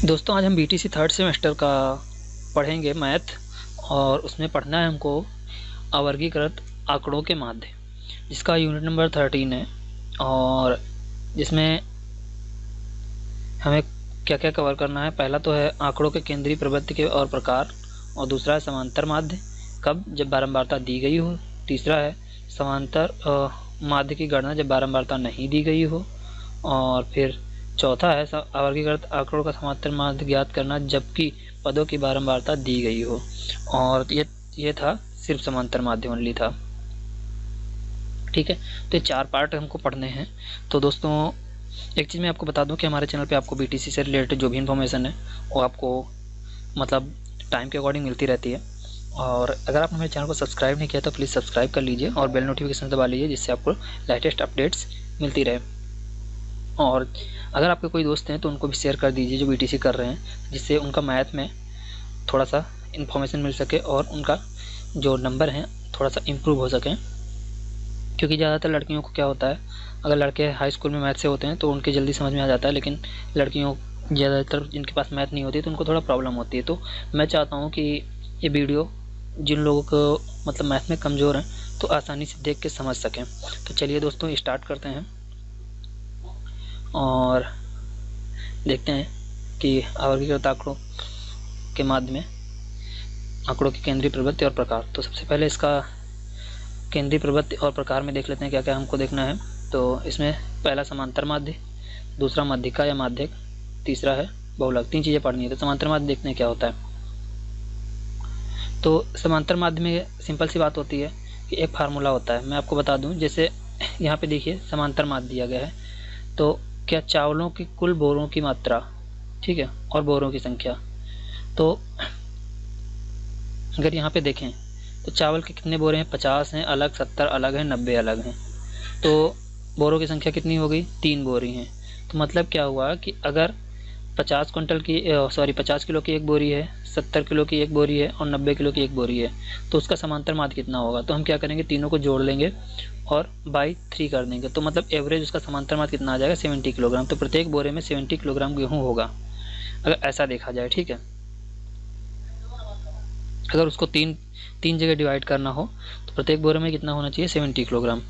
दोस्तों आज हम बीटीसी थर्ड सेमेस्टर का पढ़ेंगे मैथ और उसमें पढ़ना है हमको अवर्गीकृत आंकड़ों के माध्य, जिसका यूनिट नंबर 13 है और जिसमें हमें क्या क्या कवर करना है। पहला तो है आंकड़ों के केंद्रीय प्रवृत्ति के और प्रकार, और दूसरा है समांतर माध्य कब जब बारंबारता दी गई हो, तीसरा है समांतर माध्य की गणना जब बारंबारता नहीं दी गई हो, और फिर चौथा है अवर्गीकृत आंकड़ों का समांतर माध्य ज्ञात करना जबकि पदों की बारंबारता दी गई हो। और ये था सिर्फ समांतर माध्य ओनली था। ठीक है, तो ये 4 पार्ट हमको पढ़ने हैं। तो दोस्तों एक चीज़ मैं आपको बता दूं कि हमारे चैनल पे आपको बीटीसी से रिलेटेड जो भी इन्फॉर्मेशन है वो आपको मतलब टाइम के अकॉर्डिंग मिलती रहती है। और अगर आपने मेरे चैनल को सब्सक्राइब नहीं किया तो प्लीज़ सब्सक्राइब कर लीजिए और बेल नोटिफिकेशन दबा लीजिए, जिससे आपको लेटेस्ट अपडेट्स मिलती रहे। और अगर आपके कोई दोस्त हैं तो उनको भी शेयर कर दीजिए जो बीटीसी कर रहे हैं, जिससे उनका मैथ में थोड़ा सा इन्फॉर्मेशन मिल सके और उनका जो नंबर हैं थोड़ा सा इम्प्रूव हो सकें। क्योंकि ज़्यादातर लड़कियों को क्या होता है, अगर लड़के हाई स्कूल में मैथ से होते हैं तो उनके जल्दी समझ में आ जाता है, लेकिन लड़कियों ज़्यादातर जिनके पास मैथ नहीं होती तो उनको थोड़ा प्रॉब्लम होती है। तो मैं चाहता हूँ कि ये वीडियो जिन लोगों को मतलब मैथ में कमज़ोर हैं तो आसानी से देख के समझ सकें। तो चलिए दोस्तों स्टार्ट करते हैं और देखते हैं कि अवर्गीकृत आंकड़ों के माध्य में आंकड़ों की केंद्रीय प्रवृत्ति और प्रकार। तो सबसे पहले इसका केंद्रीय प्रवृत्ति और प्रकार में देख लेते हैं क्या क्या हमको देखना है। तो इसमें पहला समांतर माध्य, दूसरा माध्यिका या माध्यक, तीसरा है बहुलक। 3 चीज़ें पढ़नी है। तो समांतर माध्य देखते हैं क्या होता है। तो समांतर माध्य में सिंपल सी बात होती है कि एक फार्मूला होता है। मैं आपको बता दूं, जैसे यहाँ पे देखिए समांतर माध्य दिया गया है, तो क्या चावलों की कुल बोरों की मात्रा, ठीक है, और बोरों की संख्या। तो अगर यहाँ पे देखें तो चावल के कितने बोरे हैं, 50 हैं अलग, 70 अलग हैं, 90 अलग हैं। तो बोरों की संख्या कितनी हो गई, 3 बोरी हैं। तो मतलब क्या हुआ कि अगर 50 किलो की एक बोरी है, 70 किलो की एक बोरी है और 90 किलो की एक बोरी है, तो उसका समांतर माध्य कितना होगा। तो हम क्या करेंगे, तीनों को जोड़ लेंगे और बाई 3 कर देंगे। तो मतलब एवरेज उसका समांतर माध्य कितना आ जाएगा, 70 किलोग्राम। तो प्रत्येक बोरे में 70 किलोग्राम गेहूँ होगा अगर ऐसा देखा जाए। ठीक है, अगर उसको तीन जगह डिवाइड करना हो तो प्रत्येक बोरे में कितना होना चाहिए, 70 किलोग्राम।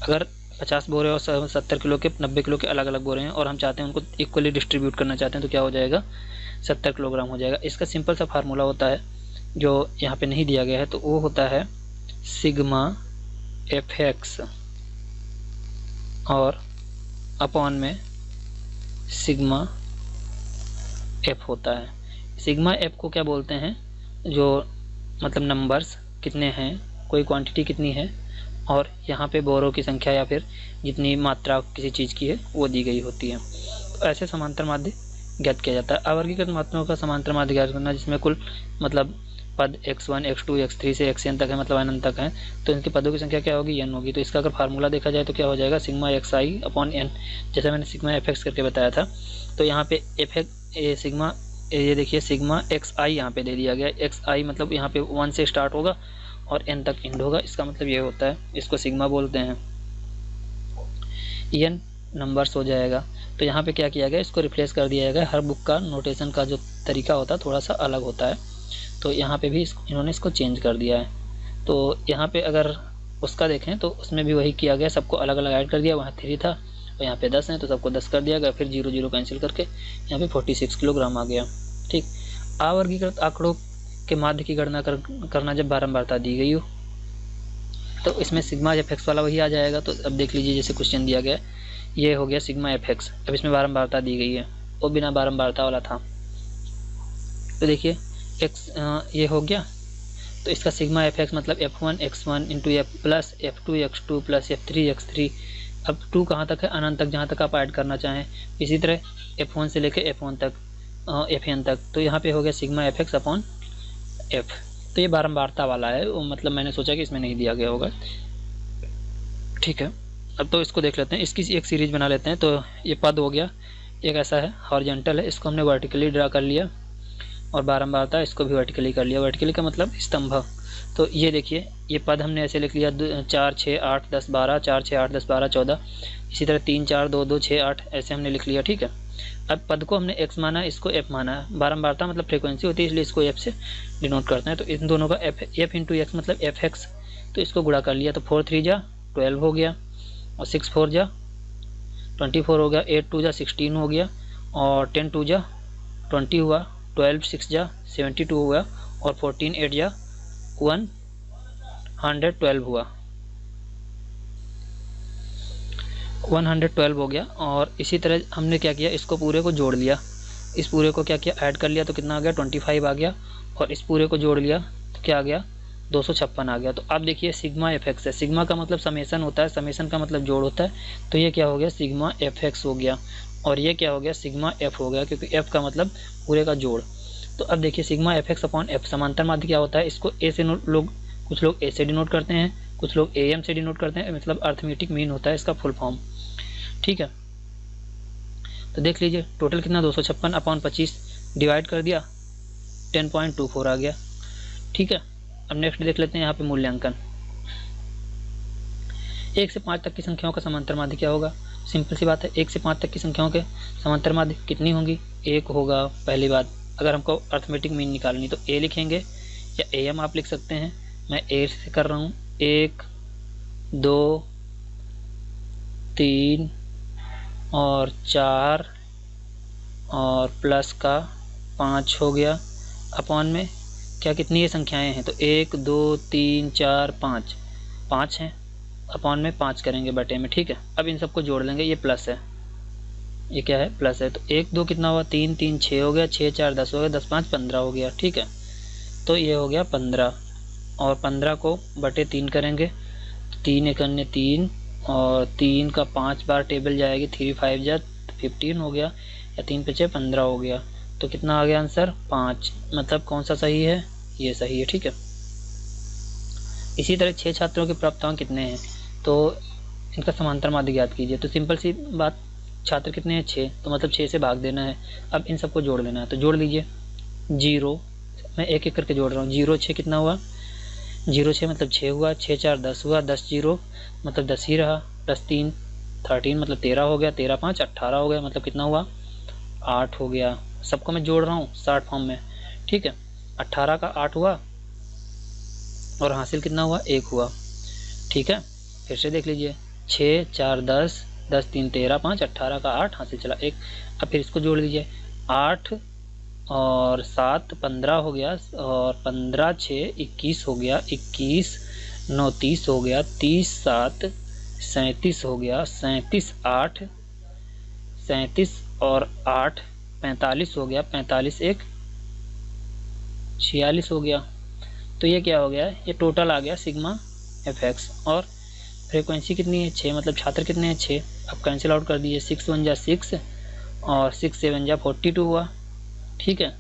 अगर 50 बोरे और 70 किलो के 90 किलो के अलग अलग बोरे हैं और हम चाहते हैं उनको इक्वली डिस्ट्रीब्यूट करना चाहते हैं, तो क्या हो जाएगा, 70 किलोग्राम हो जाएगा। इसका सिंपल सा फार्मूला होता है जो यहाँ पे नहीं दिया गया है, तो वो होता है सिग्मा fx और अपॉन में सिग्मा f होता है। सिग्मा f को क्या बोलते हैं, जो मतलब नंबर्स कितने हैं, कोई क्वांटिटी कितनी है, और यहाँ पे बोरों की संख्या या फिर जितनी मात्रा किसी चीज़ की है वो दी गई होती है। तो ऐसे समांतर माध्य ज्ञात किया जाता है। अवर्गीकृत मात्रों का समांतर माध्य ज्ञात करना जिसमें कुल मतलब पद x1 x2 x3 से xn तक है, मतलब अनंत तक है, तो इनके पदों की संख्या क्या होगी, n होगी। तो इसका अगर फार्मूला देखा जाए तो क्या हो जाएगा, सिग्मा xi अपॉन n, जैसा मैंने सिग्मा fx करके बताया था। तो यहाँ पे सिग्मा, ये देखिए सिग्मा xi यहाँ पे दे दिया गया। xi मतलब यहाँ पे 1 से स्टार्ट होगा और n तक एंड होगा, इसका मतलब ये होता है, इसको सिग्मा बोलते हैं। n नंबर्स हो जाएगा। तो यहाँ पे क्या किया गया, इसको रिप्लेस कर दिया गया। हर बुक का नोटेशन का जो तरीका होता है थोड़ा सा अलग होता है, तो यहाँ पे भी इन्होंने इसको चेंज कर दिया है। तो यहाँ पे अगर उसका देखें तो उसमें भी वही किया गया, सबको अलग अलग ऐड कर दिया। वहाँ 3 था और यहाँ पे 10 है तो सबको 10 कर दिया गया, फिर 0 0 कैंसिल करके यहाँ पे 46 किलोग्राम आ गया। ठीक, अवर्गीकृत आंकड़ों के माध्य की गणना करना जब बारंबारता दी गई हो, तो इसमें सिग्मा fx वाला वही आ जाएगा। तो अब देख लीजिए, जैसे क्वेश्चन दिया गया, ये हो गया सिग्मा fx, अब इसमें बारंबारता दी गई है, वो बिना बारंबारता वाला था। तो देखिए x ये हो गया, तो इसका सिग्मा fx मतलब f1 x1 into f plus f2 x2 plus f3 x3। अब 2 कहाँ तक है, अनंत तक, जहाँ तक आप ऐड करना चाहें। इसी तरह f1 से लेके f1 तक, fn तक। तो यहाँ पे हो गया सिग्मा fx अपॉन f। तो ये बारंबारता वाला है, वो मतलब मैंने सोचा कि इसमें नहीं दिया गया होगा। ठीक है, अब तो इसको देख लेते हैं, इसकी एक सीरीज बना लेते हैं। तो ये पद हो गया, एक ऐसा है हॉरिजॉन्टल है, इसको हमने वर्टिकली ड्रा कर लिया, और बारंबारता इसको भी वर्टिकली कर लिया। वर्टिकली का मतलब स्तंभ। तो ये देखिए, ये पद हमने ऐसे लिख लिया, 4 6 8 10 12, 4 6 8 10 12 14। इसी तरह 3 4 2 2 6 8 ऐसे हमने लिख लिया। ठीक है, अब पद को हमने x माना है, इसको f माना है। बारंबारता मतलब फ्रीक्वेंसी होती है, इसलिए इसको f से डिनोट करते हैं। तो इन दोनों का f इंटू एक्स मतलब fx, तो इसको गुणा कर लिया तो 4 3 जा 12 हो गया, और 6 4 जा 24 हो गया, 8 2 जा 16 हो गया, और 10 2 जा 20 हुआ, 12 6 जा 72 हुआ, और 14 8 जा 112 हुआ, 112 हो गया। और इसी तरह हमने क्या किया, इसको पूरे को जोड़ लिया, इस पूरे को क्या किया, ऐड कर लिया तो कितना आ गया 25 आ गया, और इस पूरे को जोड़ लिया तो क्या आ गया 256 आ गया। तो अब देखिए सिग्मा एफ एक्स है, सिग्मा का मतलब समेसन होता है, समेसन का मतलब जोड़ होता है, तो ये क्या हो गया सिग्मा एफ एक्स हो गया, और ये क्या हो गया सिग्मा एफ हो गया, क्योंकि एफ का मतलब पूरे का जोड़। तो अब देखिए sigma F x upon F, समांतर माध्य क्या होता है, इसको ए से कुछ लोग ए से डिनोट करते हैं, कुछ लोग ए एम से डिनोट करते हैं, मतलब अर्थमेटिक मीन होता है इसका फुल फॉर्म। ठीक है, तो देख लीजिए टोटल कितना 256 अपॉन 25 डिवाइड कर दिया 10.24 आ गया। ठीक है, अब नेक्स्ट देख लेते हैं यहाँ पे मूल्यांकन। 1 से 5 तक की संख्याओं का समांतर माध्य क्या होगा, सिंपल सी बात है, 1 से 5 तक की संख्याओं के समांतर माध्य कितनी होंगी, 1 होगा। पहली बात, अगर हमको अर्थमेटिक मीन निकालनी तो ए लिखेंगे, या ए एम आप लिख सकते हैं, मैं ए से कर रहा हूँ। 1 2 3 और 4 और प्लस का 5 हो गया, अपॉन में क्या कितनी ये संख्याएं हैं, तो 1 2 3 4 5 5 हैं, अपॉन में 5 करेंगे बटे में। ठीक है, अब इन सबको जोड़ लेंगे, ये प्लस है, ये क्या है प्लस है, तो 1 2 कितना हुआ 3 3 6 हो गया, 6 4 10 हो गया, 10 5 15 हो गया। ठीक है, तो ये हो गया 15, और 15 को बटे 3 करेंगे, 3 1 3, और 3 का 5 बार टेबल जाएगी, 3 5 जा 15 हो गया, या 3 5 15 हो गया, तो कितना आ गया आंसर 5, मतलब कौन सा सही है, ये सही है। ठीक है, इसी तरह 6 छात्रों के प्राप्तांक कितने हैं, तो इनका समांतर माध्य ज्ञात कीजिए। तो सिंपल सी बात, छात्र कितने हैं 6, तो मतलब 6 से भाग देना है, अब इन सबको जोड़ लेना है, तो जोड़ लीजिए 0, मैं एक एक करके जोड़ रहा हूँ, 0 6 कितना हुआ 0 6 मतलब 6 हुआ, 6 4 10 हुआ, 10 0 मतलब 10 ही रहा, प्लस 3 13 मतलब 13 हो गया, 13 5 18 हो गया, मतलब कितना हुआ 8 हो गया। सबको मैं जोड़ रहा हूँ 60 फॉर्म में। ठीक है, 18 का 8 हुआ, और हासिल कितना हुआ 1 हुआ। ठीक है, फिर से देख लीजिए 6 4 10 10 3 13 5 18 का 8 हासिल चला 1। अब फिर इसको जोड़ लीजिए, 8 और 7 15 हो गया, और 15 6 21 हो गया, 21 9 30 हो गया, 30 7 37 हो गया, 37 8 37 और 8 45 हो गया, 45 1 46 हो गया। तो ये क्या हो गया, ये टोटल आ गया सिग्मा एफ एक्स। और फ्रीक्वेंसी कितनी है 6, मतलब छात्र कितने हैं 6, अब कैंसिल आउट कर दिए, 6 1 जा 6 और 6 7 जा 42 हुआ। ठीक है,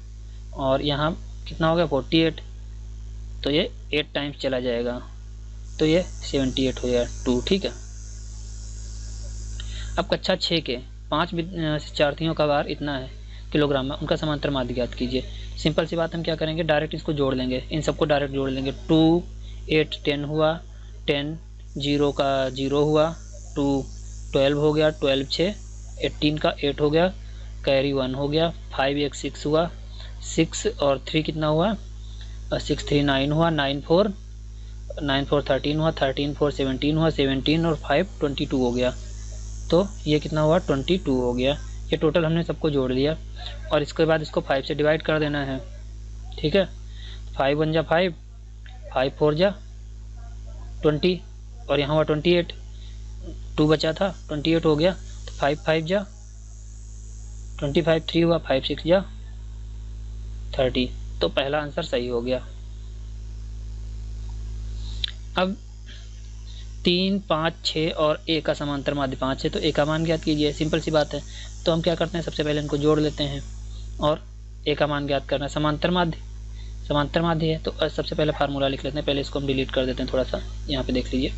और यहाँ कितना हो गया 48, तो ये 8 टाइम्स चला जाएगा, तो ये 78 हो गया 2। ठीक है, अब कक्षा 6 के 5 विद्यार्थियों का भार इतना है किलोग्राम में, उनका समांतर माध्य ज्ञात कीजिए। सिंपल सी बात, हम क्या करेंगे डायरेक्ट इसको जोड़ लेंगे, इन सबको डायरेक्ट जोड़ लेंगे। 2 8 10 हुआ, 10 0 का 0 हुआ, 2 12 हो गया, 12 6 18 का 8 हो गया, कैरी 1 हो गया, 5 1 6 हुआ, 6 और 3 कितना हुआ 6 3 9 हुआ, 9 4 13 हुआ, 13 4 17 हुआ, 17 और 5 22 हो गया, तो ये कितना हुआ 22 हो गया। ये टोटल हमने सबको जोड़ लिया, और इसके बाद इसको 5 से डिवाइड कर देना है। ठीक है, 5 1 जा 5 5 4 जा 20, और यहाँ हुआ 28, 2 बचा था 28 हो गया, तो 5 5 जा 25, 3 हुआ, 5 6 जा 30, तो पहला आंसर सही हो गया। अब 3 5 6 और ए का समांतर माध्य 5 है, तो ए का मान ज्ञात कीजिए। सिंपल सी बात है, तो हम क्या करते हैं सबसे पहले इनको जोड़ लेते हैं, और ए का मान ज्ञात करना है। समांतर माध्य है, तो सबसे पहले फार्मूला लिख लेते हैं, पहले इसको हम डिलीट कर देते हैं थोड़ा सा। यहाँ पे देख लीजिए,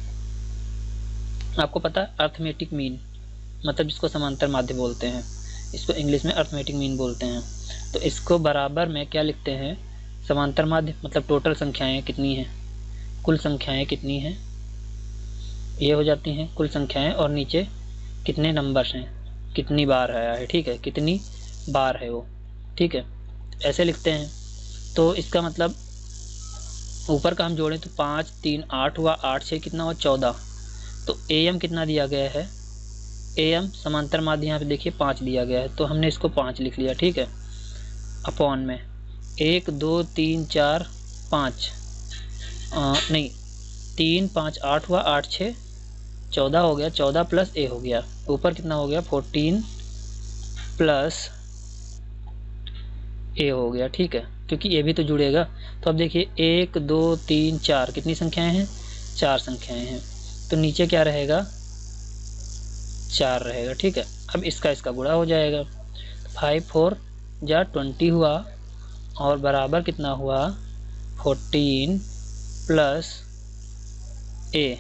आपको पता है अर्थमेटिक मीन मतलब जिसको समांतर माध्य बोलते हैं, इसको इंग्लिश में अर्थमेटिक मीन बोलते हैं। तो इसको बराबर में क्या लिखते हैं, समांतर माध्य मतलब टोटल संख्याएं कितनी हैं, कुल संख्याएं कितनी हैं, ये हो जाती हैं कुल संख्याएं, और नीचे कितने नंबर्स हैं, कितनी बार आया है, ठीक है, कितनी बार है वो, ठीक है, ऐसे लिखते हैं। तो इसका मतलब ऊपर का हम जोड़ें तो 5 3 8 हुआ, 8 6 कितना हुआ 14। तो AM कितना दिया गया है, AM समांतर माध्य यहाँ पे देखिए 5 दिया गया है, तो हमने इसको 5 लिख लिया, ठीक है, अपॉन में 1 2 3 4 5 नहीं 3 5 8 हुआ, 8 6 14 हो गया, 14 प्लस A हो गया, ऊपर कितना हो गया 14 प्लस A हो गया, ठीक है, क्योंकि ये भी तो जुड़ेगा। तो अब देखिए 1 2 3 4 कितनी संख्याएं हैं, 4 संख्याएं हैं, तो नीचे क्या रहेगा 4 रहेगा, ठीक है। अब इसका गुणा हो जाएगा, 5 4 जा 20 हुआ और बराबर कितना हुआ 14 प्लस A,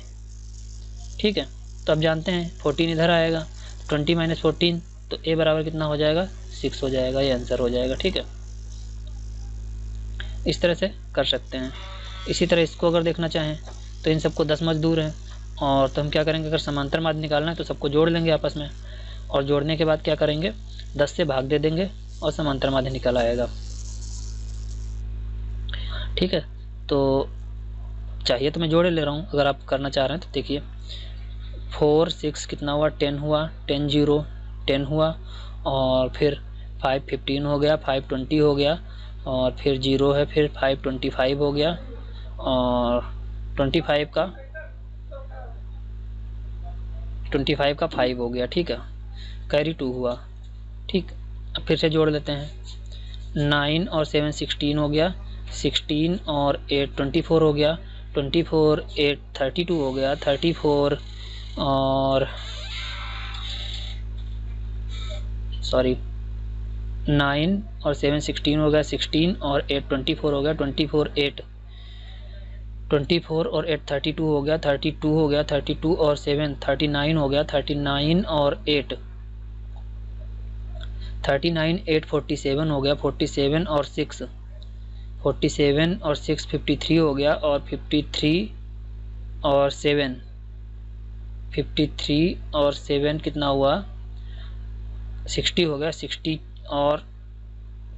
ठीक है। तो अब जानते हैं 14 इधर आएगा, 20 माइनस 14, तो A बराबर कितना हो जाएगा 6 हो जाएगा, ये आंसर हो जाएगा, ठीक है। इस तरह से कर सकते हैं। इसी तरह इसको अगर देखना चाहें तो इन सबको 10 मजदूर हैं, और तो हम क्या करेंगे, अगर समांतर माध्य निकालना है तो सबको जोड़ लेंगे आपस में, और जोड़ने के बाद क्या करेंगे 10 से भाग दे देंगे और समांतर माध्य निकल आएगा, ठीक है। तो चाहिए तो मैं जोड़े ले रहा हूँ, अगर आप करना चाह रहे हैं तो देखिए 4 6 कितना हुआ 10 हुआ, 10 0 10 हुआ, और फिर 5 15 हो गया, 5 20 हो गया, और फिर 0 है, फिर 5 25 हो गया, और 25 का 5 हो गया, ठीक है, कैरी 2 हुआ, ठीक। अब फिर से जोड़ लेते हैं, 9 और 7 16 हो गया, 16 और 8 24 हो गया, 24 8 32 हो गया, 34 और 9 और 7 16 हो गया, 16 और 8 24 हो गया, 24 और 8 32 हो गया, 32 हो गया, 32 और 7 39 हो गया, 39 और 8 47 हो गया, 47 और 6 53 हो गया, और 53 और 7 कितना हुआ 60 हो गया, 60 और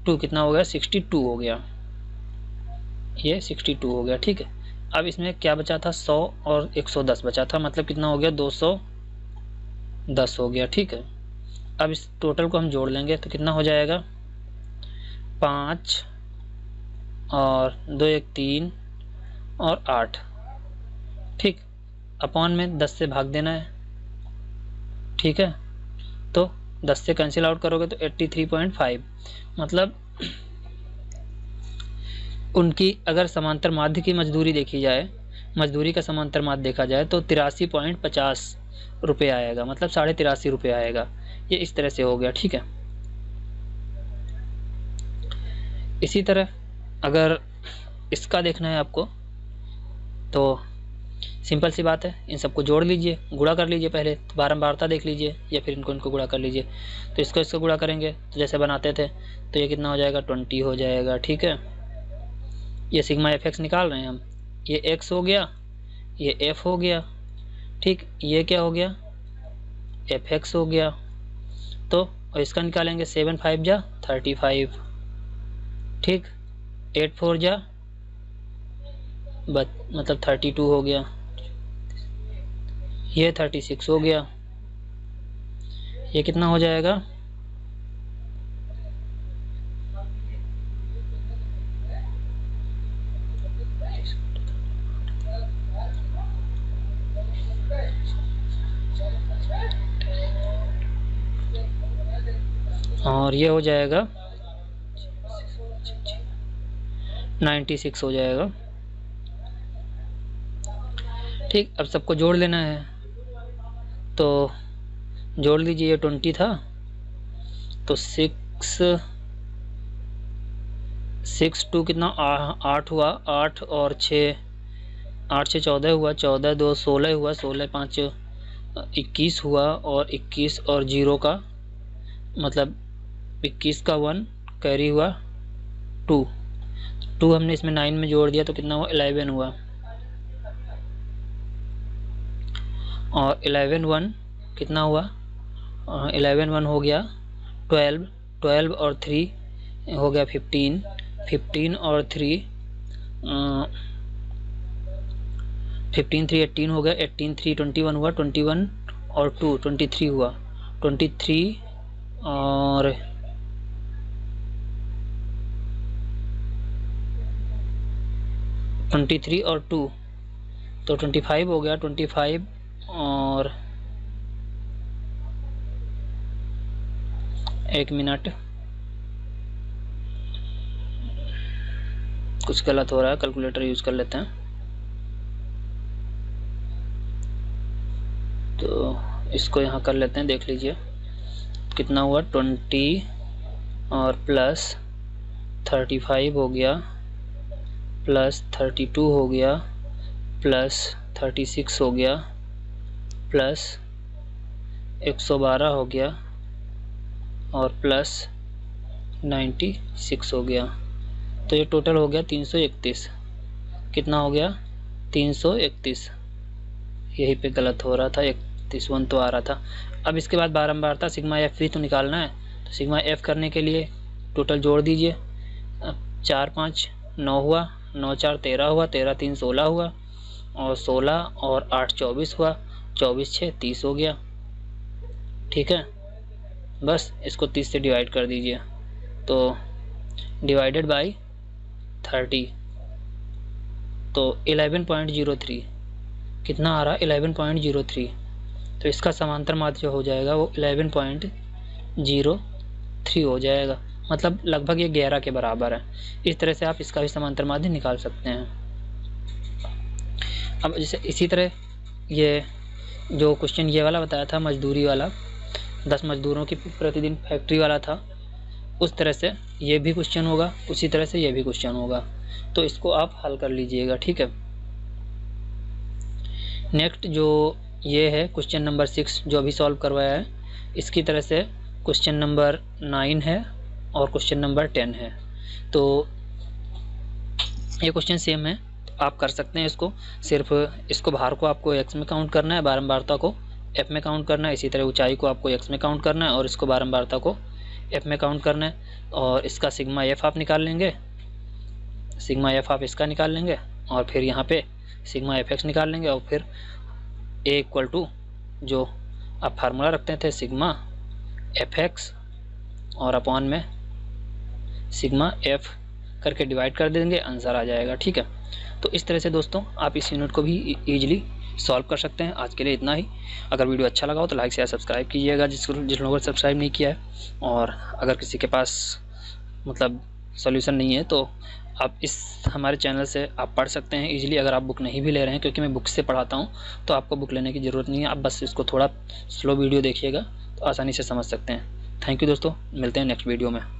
2 कितना हो गया 62 हो गया, ये 62 हो गया, ठीक है। अब इसमें क्या बचा था 100 और 110 बचा था, मतलब कितना हो गया 210 हो गया, ठीक है। अब इस टोटल को हम जोड़ लेंगे तो कितना हो जाएगा 5 और 2 1 3 और 8, ठीक, अपॉन में 10 से भाग देना है, ठीक है। तो 10 से कैंसिल आउट करोगे तो 83.5, मतलब उनकी अगर समांतर माध्य की मजदूरी देखी जाए, मजदूरी का समांतर माध्य देखा जाए तो 83.50 रुपये आएगा, मतलब 83.5 रुपये आएगा, ये इस तरह से हो गया, ठीक है। इसी तरह अगर इसका देखना है आपको तो सिंपल सी बात है, इन सबको जोड़ लीजिए, गुणा कर लीजिए, पहले तो बारंबारता देख लीजिए या फिर इनको गुणा कर लीजिए। तो इसको गुणा करेंगे तो जैसे बनाते थे तो ये कितना हो जाएगा 20 हो जाएगा, ठीक है। ये सिग्मा fx निकाल रहे हैं हम, ये x हो गया, ये f हो गया, ठीक, ये क्या हो गया fx हो गया, तो और इसका निकालेंगे 7 5 जा 35, ठीक, 8 4 जा मतलब 32 हो गया, ये 36 हो गया, ये कितना हो जाएगा और ये हो जाएगा 96 हो जाएगा, ठीक। अब सबको जोड़ लेना है तो जोड़ लीजिए, ये 20 था तो 6 2 कितना 8 हुआ, 8 और 6 14 हुआ, 14 2 16 हुआ, 16 5 21 हुआ, और 21 और 0 का मतलब 21 का 1 कैरी हुआ 2 हमने इसमें 9 में जोड़ दिया तो कितना हुआ 11 हुआ, और 11 1 कितना हुआ 11 1 हो गया 12, 12 और 3 हो गया 15, 15 और 3 15 3 18 हो गया, 18 3 21 हुआ, 21 और 2 23 हुआ, 23 और 23 और 2 तो 25 हो गया, 25 और 1 मिनट, कुछ गलत हो रहा है, कैलकुलेटर यूज कर लेते हैं। तो इसको यहाँ कर लेते हैं, देख लीजिए कितना हुआ, 20 और प्लस 35 हो गया, प्लस 32 हो गया, प्लस 36 हो गया, प्लस 112 हो गया और प्लस 96 हो गया। तो ये टोटल हो गया 331। कितना हो गया, 331। यहीं पे गलत हो रहा था, 31 तो आ रहा था। अब इसके बाद बारंबारता सिग्मा एफ भी तो निकालना है, तो सिग्मा एफ करने के लिए टोटल जोड़ दीजिए। 4 5 9 हुआ, 9 4 13 हुआ, 13 3 16 हुआ और 16 और 8 24 हुआ, 24 6 30 हो गया। ठीक है, बस इसको 30 से डिवाइड कर दीजिए, तो डिवाइडेड बाई 30 तो 11.03 कितना आ रहा है, 11.03। तो इसका समांतर माध्य जो हो जाएगा वो 11.03 हो जाएगा, मतलब लगभग ये 11 के बराबर है। इस तरह से आप इसका भी समांतर माध्य निकाल सकते हैं। अब जैसे इसी तरह ये जो क्वेश्चन ये वाला बताया था मजदूरी वाला, 10 मजदूरों की प्रतिदिन फैक्ट्री वाला था, उस तरह से ये भी क्वेश्चन होगा, उसी तरह से ये भी क्वेश्चन होगा। तो इसको आप हल कर लीजिएगा। ठीक है, नेक्स्ट जो ये है क्वेश्चन नंबर 6 जो अभी सॉल्व करवाया है, इसकी तरह से क्वेश्चन नंबर 9 है और क्वेश्चन नंबर 10 है। तो ये क्वेश्चन सेम है, आप कर सकते हैं इसको। सिर्फ इसको भार को आपको x में काउंट करना है, बारंबारता को f में काउंट करना है। इसी तरह ऊंचाई को आपको x में काउंट करना है और इसको बारंबारता को f में काउंट करना है। और इसका सिग्मा f आप निकाल लेंगे, सिग्मा f आप इसका निकाल लेंगे और फिर यहाँ पे सिग्मा fx निकाल लेंगे और फिर a इक्वल टू जो आप फार्मूला रखते थे सिग्मा fx और अपॉन में सिग्मा f करके डिवाइड कर देंगे, आंसर आ जाएगा। ठीक है, तो इस तरह से दोस्तों आप इस यूनिट को भी इजीली सॉल्व कर सकते हैं। आज के लिए इतना ही। अगर वीडियो अच्छा लगा हो तो लाइक शेयर सब्सक्राइब कीजिएगा जिन लोगों ने सब्सक्राइब नहीं किया है। और अगर किसी के पास मतलब सॉल्यूशन नहीं है तो आप इस हमारे चैनल से आप पढ़ सकते हैं इजीली। अगर आप बुक नहीं भी ले रहे हैं, क्योंकि मैं बुक से पढ़ाता हूँ, तो आपको बुक लेने की ज़रूरत नहीं है। आप बस इसको थोड़ा स्लो वीडियो देखिएगा तो आसानी से समझ सकते हैं। थैंक यू दोस्तों, मिलते हैं नेक्स्ट वीडियो में।